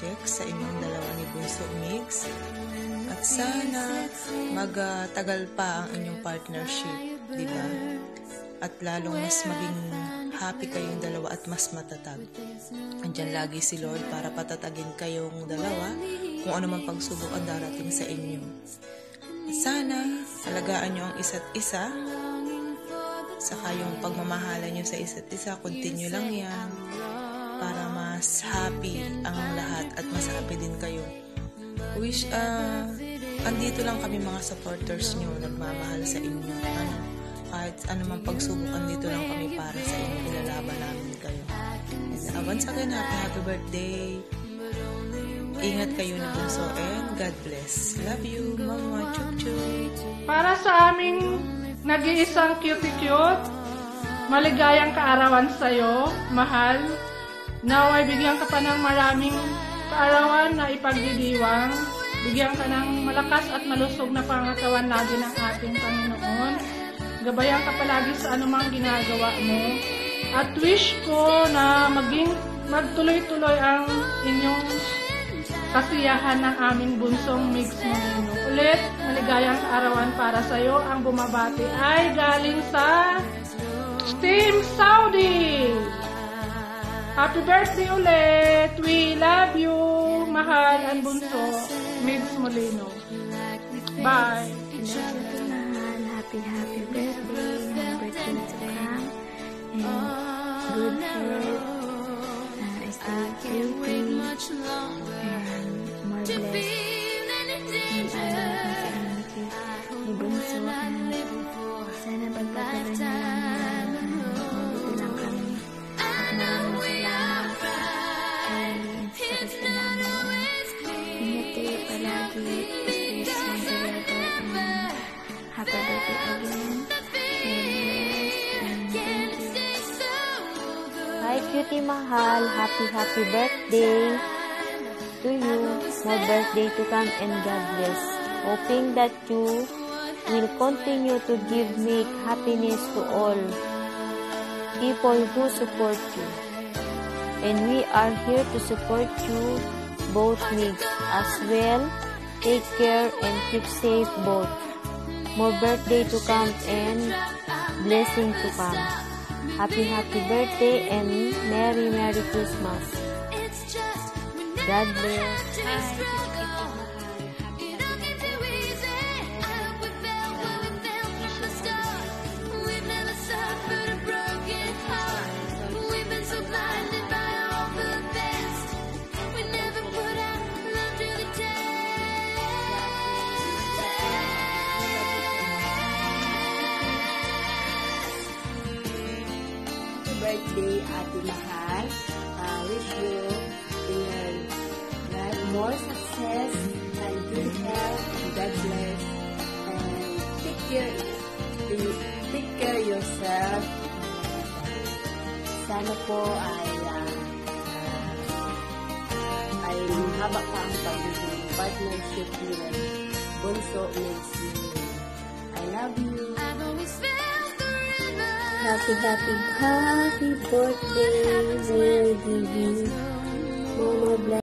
project sa inyong dalawa ni Bunso Migs. At sana magtagal pa ang inyong partnership, di ba? At lalong mas maging happy kayong dalawa at mas matatag. Andyan lagi si Lord para patatagin kayong dalawa kung ano man pagsubok ang darating sa inyo. Sana alagaan nyo ang isa't isa. Saka yung pagmamahalan nyo sa isa't isa, continue lang yan para mas happy ang lahat at mas happy din kayo. Andito lang kami mga supporters nyo, nagmamahal sa inyo. Kahit anumang pagsubok, andito lang kami para sa inyo. Ilalaban namin kayo. And once again, happy birthday. Ingat kayo ni Bunso and God bless. Love you, Mama Chup-Chup. Para sa aming nag-iisang cute-cute, maligayang kaarawan sa'yo, mahal. Now ay bigyan ka pa ng maraming kaarawan na ipagdidiwang. Bigyan ka ng malakas at malusog na pangatawan lagi ng ating Panginoon. Gabayan ka palagi sa anumang ginagawa mo. At wish ko na magtuloy-tuloy ang inyong kasiyahan ng aming bunsong Migs Molino. Ulit, maligayang kaarawan para sa iyo. Ang bumabati ay galing sa Team Saudi. Happy birthday ulit. We love you, mahal ang bunso Migs Molino. Bye. Happy birthday. More birthday to come. And good health. Stay healthy. And more blessed. Ni bunso. Sana pagpapala niyo lang. Nandito lang kami. At maraming salamat. Ay, sa gusto namin. Ingat kayo palagi. Happy birthday again. Hi, cutie mahal. Happy birthday to you. More birthday to come and God bless. Hoping that you will continue to give me happiness to all people who support you. And we are here to support you, both Migs as well. Take care and keep safe both. More birthday to come and blessing to come. Happy birthday and Merry Christmas. God bless. Birthday, Ate Mahal. Wish you in your life more success and good health. God bless. And take care yourself. Sana po ay haba pa ang pagiging partnership niyo. Bunso Migs. I love you. Happy birthday, dear Mama. Bless.